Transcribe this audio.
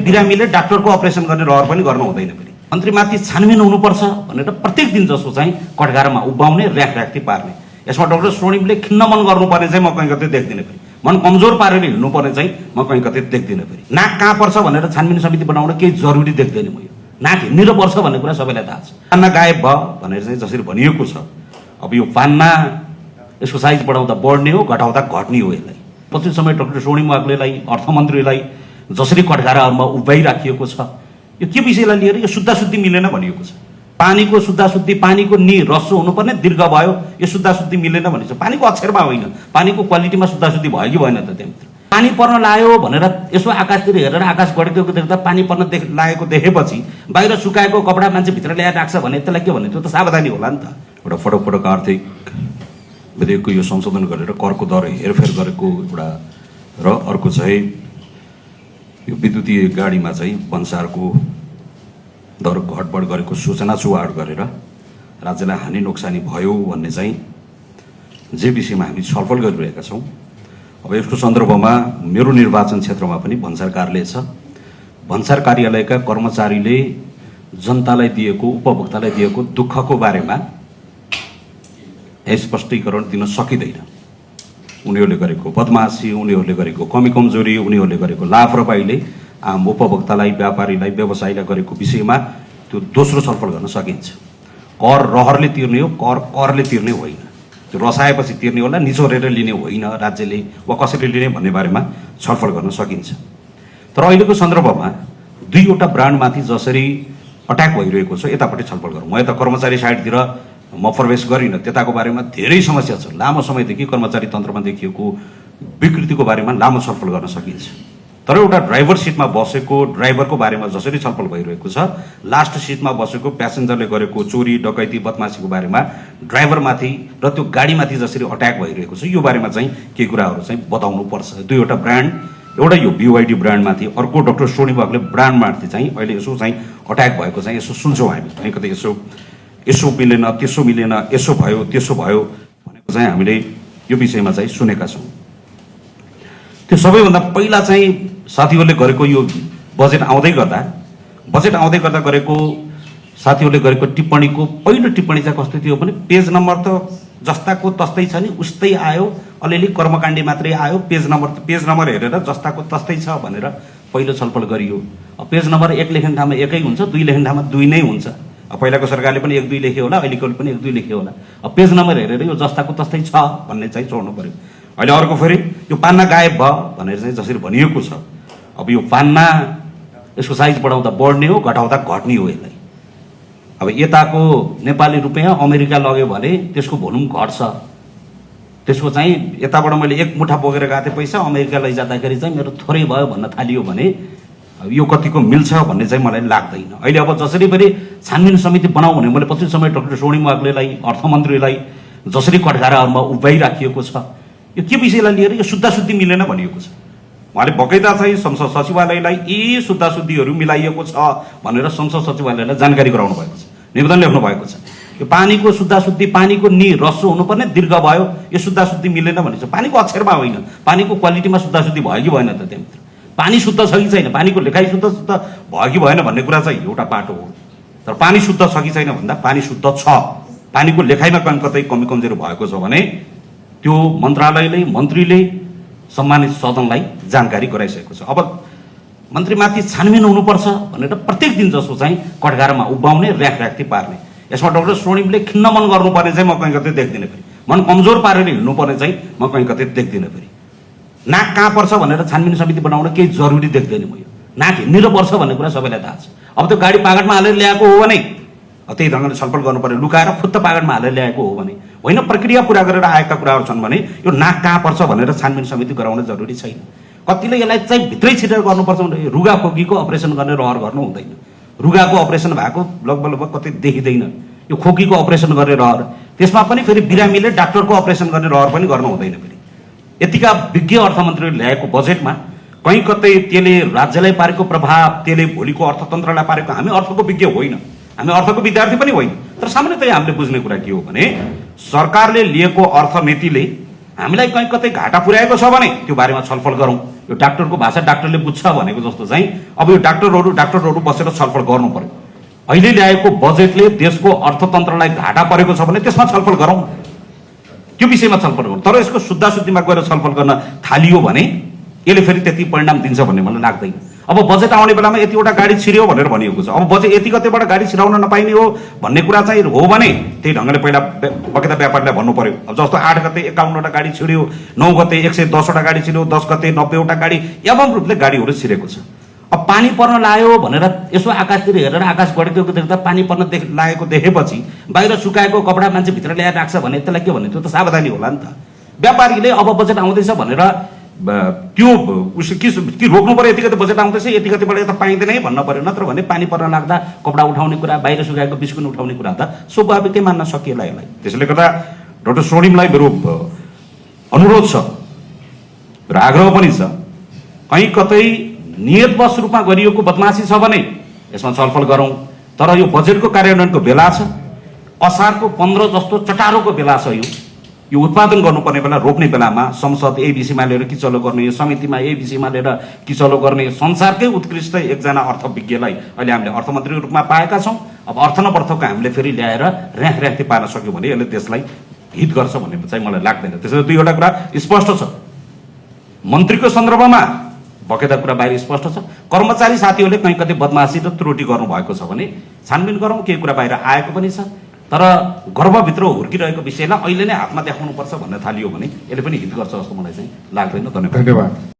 बिरामीले डाक्टरको अपरेसन गर्ने रहर पनि गर्न हुँदैन। फेरि मन्त्रीमाथि छानबिन हुनुपर्छ भनेर प्रत्येक दिन जसो चाहिँ कठघारामा उभ्याउने र्याखी पार्ने, यसमा डाक्टर स्वर्णिमले खिन्न मन गर्नुपर्ने चाहिँ म कहीँ कतै देख्दिनँ। फेरि मन कमजोर पारेर हिँड्नुपर्ने चाहिँ म कहीँ कतै देख्दिनँ। फेरि नाक कहाँ पर्छ भनेर छानबिन समिति बनाउन केही जरुरी देख्दैन म। यो नाक हिँडेर पर्छ भन्ने कुरा सबैलाई थाहा छ। पान्ना गायब भयो भनेर चाहिँ जसरी भनिएको छ, अब यो पान्ना यसको साइज बढाउँदा बढ्ने हो, घटाउँदा घट्ने हो। यसलाई पछि समय डाक्टर स्वर्णिम वाग्लेलाई, अर्थमन्त्रीलाई जसरी कठघाराहरूमा उभ्याइराखिएको छ, यो के विषयलाई लिएर यो शुद्धाशुद्धि मिलेन भनिएको छ। पानीको शुद्धाशुद्धि, पानीको नि ह्रस्व हुनुपर्ने दीर्घ भयो, यो शुद्धाशुद्धि मिलेन भनेको छ। पानीको अक्षरमा होइन, पानीको क्वालिटीमा शुद्धाशुद्धि भयो कि भएन त? त्यहाँभित्र पानी पर्न लाग्यो भनेर यसो आकाशतिर हेरेर आकाश गढेको देख्दा पानी पर्न लागेको देखेपछि बाहिर सुकाएको कपडा मान्छे भित्र ल्याएर राख्छ भने त्यसलाई के भन्ने? त्यो त सावधानी होला नि त। एउटा फटक आर्थिक विधेयकको यो संशोधन गरेर करको दर हेरफेर गरेको एउटा र अर्को चाहिँ यो विद्युतीय गाडीमा चाहिँ भन्सारको दर घटबढ गरेको सूचना चुहाड गरेर राज्यलाई हानि नोक्सानी भयो भन्ने चाहिँ जे विषयमा हामी छलफल गरिरहेका छौँ। अब यसको सन्दर्भमा मेरो निर्वाचन क्षेत्रमा पनि भन्सार कार्यालय छ। भन्सार कार्यालयका कर्मचारीले जनतालाई दिएको, उपभोक्तालाई दिएको दुःखको बारेमा स्पष्टीकरण दिन सकिँदैन। उनीहरूले गरेको बदमासी, उनीहरूले गरेको कमी कमजोरी, उनीहरूले गरेको लापरवाहीले आम उपभोक्तालाई, व्यापारीलाई, व्यवसायीलाई गरेको विषयमा त्यो दोस्रो छलफल गर्न सकिन्छ। कर रहरले तिर्ने हो, करले तिर्ने होइन। त्यो रसाएपछि तिर्ने होला, निचोरेर लिने होइन राज्यले वा कसरी लिने भन्ने बारेमा छलफल गर्न सकिन्छ। तर अहिलेको सन्दर्भमा दुईवटा ब्रान्डमाथि जसरी अट्याक भइरहेको छ, यतापट्टि छलफल गरौँ। म यता कर्मचारी साइडतिर म प्रवेश गरिनँ, त्यताको बारेमा धेरै समस्या छ। लामो समयदेखि कर्मचारी तन्त्रमा देखिएको विकृतिको बारेमा लामो छलफल गर्न सकिन्छ। तर एउटा ड्राइभर सिटमा बसेको ड्राइभरको बारेमा जसरी छलफल भइरहेको छ, लास्ट सिटमा बसेको प्यासेन्जरले गरेको चोरी डकैती बदमासीको बारेमा ड्राइभरमाथि र त्यो गाडीमाथि जसरी अट्याक भइरहेको छ, यो बारेमा चाहिँ केही कुराहरू चाहिँ बताउनु पर्छ। दुईवटा ब्रान्ड, एउटा यो BYD ब्रान्डमाथि, अर्को डाक्टर स्वर्णिम वाग्ले ब्रान्डमाथि चाहिँ अहिले यसो चाहिँ अट्याक भएको चाहिँ यसो सुन्छौँ हामी। कहीँ कतै यसो मिलेन, त्यसो मिलेन, यसो भयो त्यसो भयो भनेको चाहिँ हामीले यो विषयमा चाहिँ सुनेका छौँ। त्यो सबैभन्दा पहिला चाहिँ साथीहरूले गरेको यो बजेट आउँदै गर्दा गरेको साथीहरूले गरेको टिप्पणीको पहिलो टिप्पणी चाहिँ कस्तो थियो भने, पेज नम्बर त जस्ताको तस्तै छ नि, उस्तै आयो, अलिअलि कर्मकाण्डी मात्रै आयो, पेज नम्बर हेरेर जस्ताको तस्तै छ भनेर पहिलो छलफल गरियो। पेज नम्बर 1 लेख्ने ठाउँमा 1 हुन्छ, 2 लेख्ने ठाउँमा 2 नै हुन्छ। पहिलाको सरकारले पनि 1-2 लेख्यो होला, अहिलेको पनि 1-2 लेख्यो होला। पेज नम्बर हेरेर यो जस्ताको तस्तै छ भन्ने चाहिँ छोड्नु पर्यो। अहिले अर्को फेरि यो पान्ना गायब भयो भनेर चाहिँ जसरी भनिएको छ, अब यो पान्ना यसको साइज बढाउँदा बढ्ने हो, घटाउँदा घट्ने हो। यसलाई अब यताको नेपाली रुपियाँ अमेरिका लग्यो भने त्यसको भोल्युम घट्छ। त्यसको चाहिँ यताबाट मैले 1 मुठा बोकेर गएको थिएँ पैसा, अमेरिका लैजाँदाखेरि चाहिँ मेरो थोरै भयो भन्न थालियो भने यो कतिको मिल्छ भन्ने चाहिँ मलाई लाग्दैन। अहिले अब जसरी फेरि छानबिन समिति बनाऊ भने मैले पछि समय डाक्टर स्वर्णिम वाग्लेलाई, अर्थमन्त्रीलाई जसरी कठघाराहरूमा उभ्याइराखिएको छ, यो के विषयलाई लिएर यो शुद्धाशुद्धि मिलेन भनिएको छ। उहाँले बगैँचा चाहिँ संसद सचिवालयलाई यी शुद्धाशुद्धिहरू मिलाइएको छ भनेर संसद सचिवालयलाई जानकारी गराउनु भएको छ, निवेदन लेख्नु भएको छ। यो पानीको शुद्धाशुद्धि, पानीको नि ह्रस्व हुनुपर्ने दीर्घ भयो, यो शुद्धाशुद्धि मिलेन भनेको छ। पानीको अक्षरमा होइन, पानीको क्वालिटीमा शुद्धाशुद्धि भयो कि भएन त? त्यहाँभित्र पानी शुद्ध छ कि छैन, पानीको लेखाइ शुद्ध भयो कि भएन भन्ने कुरा चाहिँ एउटा पाटो हो। तर पानी शुद्ध छ कि छैन भन्दा पानी शुद्ध छ। पानीको लेखाइमा कतै कमी कमजोरी भएको छ भने त्यो मन्त्रालयले, मन्त्रीले सम्मानित सदनलाई जानकारी गराइसकेको छ। अब मन्त्रीमाथि छानबिन हुनुपर्छ भनेर प्रत्येक दिन जसो चाहिँ कठघारामा उभ्याउने र्याखी पार्ने, यसमा डाक्टर स्वर्णिमले खिन्न मन गर्नुपर्ने चाहिँ म कहीँ कतै देख्दिनँ। फेरि मन कमजोर पारेर हिँड्नुपर्ने चाहिँ म कहीँ कतै देख्दिनँ। फेरि नाक कहाँ पर्छ भनेर छानबिन समिति बनाउन केही जरुरी देख्दैन म। यो नाक हिँडेर पर्छ भन्ने कुरा सबैलाई थाहा छ। अब त्यो गाडी पागटमा हालेर ल्याएको हो भने त्यही ढङ्गले छलफल गर्नु पर्यो। लुकाएर फुत्त पागटमा हालेर ल्याएको हो भने होइन, प्रक्रिया पुरा गरेर आएका कुराहरू छन् भने यो नाक कहाँ पर्छ भनेर छानबिन समिति गराउन जरुरी छैन। कतिले यसलाई चाहिँ भित्रै छिटेर गर्नुपर्छ भने रुगा खोकीको अपरेसन गर्ने रहर गर्नु हुँदैन। रुगाको अपरेसन भएको लगभग कतै देखिँदैन। यो खोकीको अपरेसन गर्ने रहर, त्यसमा पनि फेरि बिरामीले डाक्टरको अपरेसन गर्ने रहर पनि गर्नु हुँदैन। फेरि यतिका विज्ञ अर्थमन्त्रीले ल्याएको बजेटमा कहीँ कतै त्यसले राज्यलाई पारेको प्रभाव, त्यसले भोलिको अर्थतन्त्रलाई पारेको, हामी अर्थको विज्ञ होइन, हामी अर्थको विद्यार्थी पनि होइन। तर सामान्यतया हामीले बुझ्ने कुरा के हो भने सरकारले लिएको अर्थनीतिले हामीलाई कहीँ कतै घाटा पुर्याएको छ भने त्यो बारेमा छलफल गरौँ। यो डाक्टरको भाषा डाक्टरले बुझ्छ भनेको जस्तो चाहिँ अब यो डाक्टरहरू बसेर छलफल गर्नु पर्यो। अहिले ल्याएको बजेटले देशको अर्थतन्त्रलाई घाटा परेको छ भने त्यसमा छलफल गरौँ, त्यो विषयमा छलफल गरौँ। तर यसको शुद्धाशुद्धिमा गएर छलफल गर्न थालियो भने यसले फेरि त्यति परिणाम दिन्छ भन्ने मलाई लाग्दैन। अब बजेट आउने बेलामा यतिवटा गाडी छिर्यो भनेर भनिएको छ, अब बजेट यति गतेबाट गाडी छिराउन नपाइने हो भन्ने कुरा चाहिँ हो भने त्यही ढङ्गले पहिला बकेता व्यापारीलाई भन्नु पर्यो। अब जस्तो 8 गते 51वटा गाडी छिर्यो, 9 गते 110वटा गाडी छिर्यो, 10 गते 90वटा गाडी एवं रूपले गाडीहरू छिरेको छ। अब पानी पर्न लाग्यो भनेर यसो आकाशतिर हेरेर आकाश बढेको देख्दा पानी पर्न लागेको देखेपछि बाहिर सुकाएको कपडा मान्छे भित्र ल्याएर राख्छ भने त्यसलाई के भन्ने, त्यो त सावधानी होला नि त। व्यापारीले अब बजेट आउँदैछ भनेर त्यो कि रोक्नु पर्यो, यतिकति बजेट आउँदैछ यतिकतिबाट यता पाइँदैन है भन्न पर्यो। नत्र भने पानी पर्न लाग्दा कपडा उठाउने कुरा, बाहिर सुकाएको बिस्कुट उठाउने कुरा त स्वाभाविकै मान्न सकिएला यसलाई। त्यसले गर्दा डाक्टर स्वर्णिमलाई मेरो अनुरोध छ र आग्रह पनि छ, कहीँ कतै नियतवश रूपमा गरिएको बदमासी छ भने यसमा छलफल गरौँ। तर यो बजेटको कार्यान्वयनको बेला छ, असारको 15 जस्तो चटारोको बेला छ। यो उत्पादन गर्नुपर्ने बेला, रोक्ने बेलामा संसद यही विषयमा लिएर किचलो गर्ने, समितिमा यही विषयमा लिएर किचलो गर्ने, संसारकै उत्कृष्ट एकजना अर्थविज्ञलाई अहिले हामीले अर्थमन्त्रीको रूपमा पाएका छौँ। अब अर्थ नपर्थको हामीले फेरि ल्याएर र्याखी पार्न सक्यौँ भने यसले देशलाई हित गर्छ भन्ने चाहिँ मलाई लाग्दैन। त्यसैले दुईवटा कुरा स्पष्ट छ, मन्त्रीको सन्दर्भमा बकेता कुरा बाहिर स्पष्ट छ। कर्मचारी साथीहरूले कहीँ कतै बदमासी र त्रुटि गर्नुभएको छ भने छानबिन गरौँ, केही कुरा बाहिर आएको पनि छ। तर गर्भभित्र हुर्किरहेको विषयलाई अहिले नै हातमा देखाउनुपर्छ भन्न थालियो भने यसले पनि हित गर्छ जस्तो मलाई चाहिँ लाग्दैन। धन्यवाद।